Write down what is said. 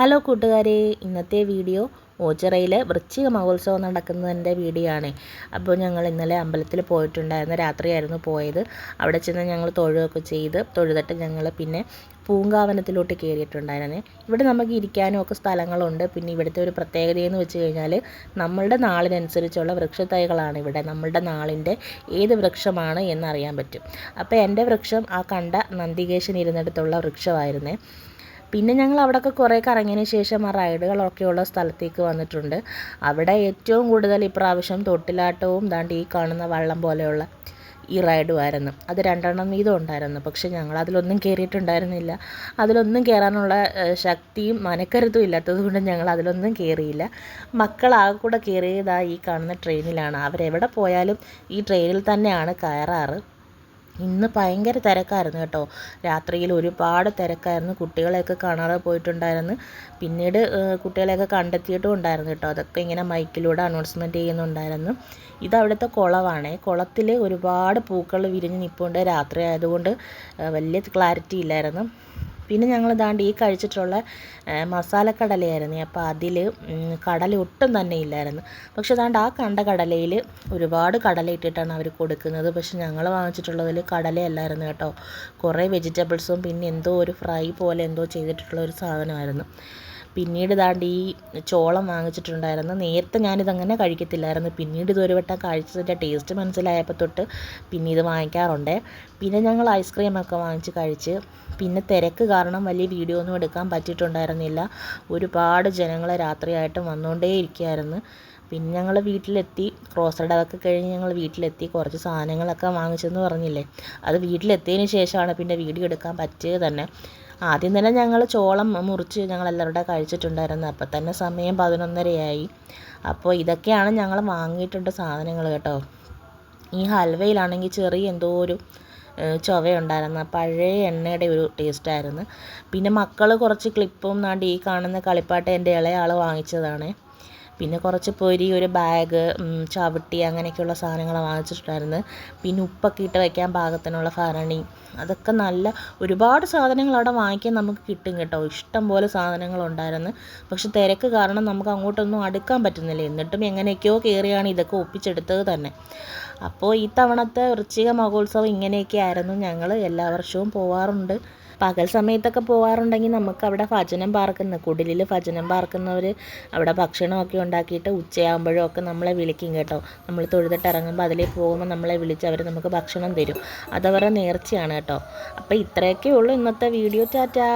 Hello കൂട്ടുകാരെ, ഇന്നത്തെ video ഓച്ചിറയിൽ വൃശ്ചിക മഹോത്സവം നടക്കുന്നതിൻ്റെ വീഡിയോ ആണ്. അപ്പോൾ ഞങ്ങൾ ഇന്നലെ അമ്പലത്തിൽ പോയിട്ടുണ്ടായിരുന്നു. രാത്രിയായിരുന്നു പോയത്. അവിടെ ചെന്ന് ഞങ്ങൾ തൊഴുകയൊക്കെ തൊഴുതിട്ട് ഞങ്ങൾ പിന്നെ പൂങ്കാവനത്തിലോട്ട് കയറിയിട്ടുണ്ടായിരുന്നു. ഇവിടെ നമുക്ക് ഇരിക്കാനും ഒക്കെ സ്ഥലങ്ങളുണ്ട്. പിന്നെ ഇവിടുത്തെ ഒരു പ്രത്യേകതയെന്ന് വെച്ച് കഴിഞ്ഞാൽ നമ്മളുടെ നാളിനനുസരിച്ചുള്ള വൃക്ഷത്തൈകളാണ് ഇവിടെ. നമ്മളുടെ നാളിൻ്റെ ഏത് വൃക്ഷമാണ് എന്നറിയാൻ പറ്റും. അപ്പോൾ എൻ്റെ വൃക്ഷം ആ കണ്ട നന്ദികേശൻ ഇരുന്നിടത്തുള്ള വൃക്ഷമായിരുന്നേ. പിന്നെ ഞങ്ങൾ അവിടെയൊക്കെ കുറേ കറങ്ങിയതിന് ശേഷം ആ റൈഡുകളൊക്കെയുള്ള സ്ഥലത്തേക്ക് വന്നിട്ടുണ്ട്. അവിടെ ഏറ്റവും കൂടുതൽ ഇപ്രാവശ്യം തൊട്ടിലാട്ടവും ദാണ്ട് ഈ കാണുന്ന വള്ളം പോലെയുള്ള ഈ റൈഡുമായിരുന്നു. അത് 2 വീതം ഉണ്ടായിരുന്നു. പക്ഷെ ഞങ്ങൾ അതിലൊന്നും കയറിയിട്ടുണ്ടായിരുന്നില്ല. അതിലൊന്നും കയറാനുള്ള ശക്തിയും മനക്കരുത്തും ഇല്ലാത്തത് കൊണ്ട് ഞങ്ങൾ അതിലൊന്നും കയറിയില്ല. മക്കളാകെ കൂടെ കയറിയതാ ഈ കാണുന്ന ട്രെയിനിലാണ്. അവരെവിടെ പോയാലും ഈ ട്രെയിനിൽ തന്നെയാണ് കയറാറ്. ഇന്ന് ഭയങ്കര തിരക്കായിരുന്നു കേട്ടോ. രാത്രിയിൽ ഒരുപാട് തിരക്കായിരുന്നു. കുട്ടികളെയൊക്കെ കാണാതെ പോയിട്ടുണ്ടായിരുന്നു. പിന്നീട് കുട്ടികളെയൊക്കെ കണ്ടെത്തിയിട്ടും ഉണ്ടായിരുന്നു കേട്ടോ. അതൊക്കെ ഇങ്ങനെ മൈക്കിലൂടെ അനൗൺസ്മെൻറ്റ് ചെയ്യുന്നുണ്ടായിരുന്നു. ഇതവിടുത്തെ കുളമാണ്. കുളത്തിൽ ഒരുപാട് പൂക്കൾ വിരിഞ്ഞ് നിൽപ്പുണ്ട്. രാത്രി ആയതുകൊണ്ട് വലിയ ക്ലാരിറ്റി ഇല്ലായിരുന്നു. പിന്നെ ഞങ്ങൾ ദാണ്ട് ഈ കഴിച്ചിട്ടുള്ള മസാലക്കടലയായിരുന്നു. അപ്പോൾ അതിൽ കടല ഒട്ടും തന്നെ ഇല്ലായിരുന്നു. പക്ഷെ ദാണ്ട് ആ കണ്ട കടലയിൽ ഒരുപാട് കടല ഇട്ടിട്ടാണ് അവർ കൊടുക്കുന്നത്. പക്ഷെ ഞങ്ങൾ വാങ്ങിച്ചിട്ടുള്ളതിൽ കടലയല്ലായിരുന്നു കേട്ടോ. കുറേ വെജിറ്റബിൾസും പിന്നെ എന്തോ ഒരു ഫ്രൈ പോലെ എന്തോ ചെയ്തിട്ടുള്ള ഒരു സാധനമായിരുന്നു. പിന്നീട് ദാണ്ട് ഈ ചോളം വാങ്ങിച്ചിട്ടുണ്ടായിരുന്നു. നേരത്തെ ഞാനിതങ്ങനെ കഴിക്കത്തില്ലായിരുന്നു. പിന്നീട് ഇതൊരു വട്ടം കഴിച്ചതിൻ്റെ ടേസ്റ്റ് മനസ്സിലായപ്പോൾ തൊട്ട് പിന്നെ ഇത് വാങ്ങിക്കാറുണ്ട്. പിന്നെ ഞങ്ങൾ ഐസ്ക്രീമൊക്കെ വാങ്ങിച്ച് കഴിച്ച്. പിന്നെ തിരക്ക് കാരണം വലിയ വീഡിയോ ഒന്നും എടുക്കാൻ പറ്റിയിട്ടുണ്ടായിരുന്നില്ല. ഒരുപാട് ജനങ്ങൾ രാത്രിയായിട്ടും വന്നുകൊണ്ടേ ഇരിക്കുകയായിരുന്നു. പിന്നെ ഞങ്ങൾ വീട്ടിലെത്തി. ക്രോസഡ് അതൊക്കെ കഴിഞ്ഞ് ഞങ്ങൾ വീട്ടിലെത്തി. കുറച്ച് സാധനങ്ങളൊക്കെ വാങ്ങിച്ചെന്ന് പറഞ്ഞില്ലേ, അത് വീട്ടിലെത്തിയതിന് ശേഷമാണ് പിന്നെ വീഡിയോ എടുക്കാൻ പറ്റിയത് തന്നെ. ആദ്യം തന്നെ ഞങ്ങൾ ചോളം മുറിച്ച് ഞങ്ങളെല്ലാവരുടെ കഴിച്ചിട്ടുണ്ടായിരുന്നു. അപ്പം തന്നെ സമയം 11:30 അപ്പോൾ ഇതൊക്കെയാണ് ഞങ്ങൾ വാങ്ങിയിട്ടുണ്ട് സാധനങ്ങൾ കേട്ടോ. ഈ ഹൽവയിലാണെങ്കിൽ ചെറിയ എന്തോ ഒരു ചുവയുണ്ടായിരുന്നു. പഴയ എണ്ണയുടെ ഒരു ടേസ്റ്റായിരുന്നു. പിന്നെ മക്കൾ കുറച്ച് ക്ലിപ്പും നാണ്ട് ഈ കാണുന്ന കളിപ്പാട്ട് എൻ്റെ ഇളയാൾ വാങ്ങിച്ചതാണ്. പിന്നെ കുറച്ച് പൊരി, ഒരു ബാഗ്, ചവിട്ടി അങ്ങനെയൊക്കെയുള്ള സാധനങ്ങൾ വാങ്ങിച്ചിട്ടുണ്ടായിരുന്നു. പിന്നെ ഉപ്പൊക്കെ ഇട്ട് വയ്ക്കാൻ പാകത്തിനുള്ള ഭരണി, അതൊക്കെ നല്ല ഒരുപാട് സാധനങ്ങൾ അവിടെ വാങ്ങിക്കാൻ നമുക്ക് കിട്ടും കേട്ടോ. ഇഷ്ടം പോലെ സാധനങ്ങളുണ്ടായിരുന്നു. പക്ഷെ തിരക്ക് കാരണം നമുക്ക് അങ്ങോട്ടൊന്നും അടുക്കാൻ പറ്റുന്നില്ല. എന്നിട്ടും എങ്ങനെയൊക്കെയോ കയറിയാണ് ഇതൊക്കെ ഒപ്പിച്ചെടുത്തത് തന്നെ. അപ്പോൾ ഈ തവണത്തെ വൃശ്ചിക മഹോത്സവം ഇങ്ങനെയൊക്കെ ആയിരുന്നു. ഞങ്ങൾ എല്ലാ വർഷവും പോവാറുണ്ട്. പകൽ സമയത്തൊക്കെ പോകാറുണ്ടെങ്കിൽ നമുക്ക് അവിടെ ഭജനം പാർക്കുന്ന കുടിലിൽ ഭജനം പാർക്കുന്നവർ അവിടെ ഭക്ഷണമൊക്കെ ഉണ്ടാക്കിയിട്ട് ഉച്ചയാകുമ്പോഴും ഒക്കെ നമ്മളെ വിളിക്കും കേട്ടോ. നമ്മൾ തൊഴുതിട്ട് ഇറങ്ങുമ്പോൾ അതിലേക്ക് പോകുമ്പോൾ നമ്മളെ വിളിച്ച് അവർ നമുക്ക് ഭക്ഷണം തരും. അതവരുടെ നേർച്ചയാണ് കേട്ടോ. അപ്പോൾ ഇത്രയൊക്കെ ഉള്ളൂ ഇന്നത്തെ വീഡിയോ. ടാറ്റാ.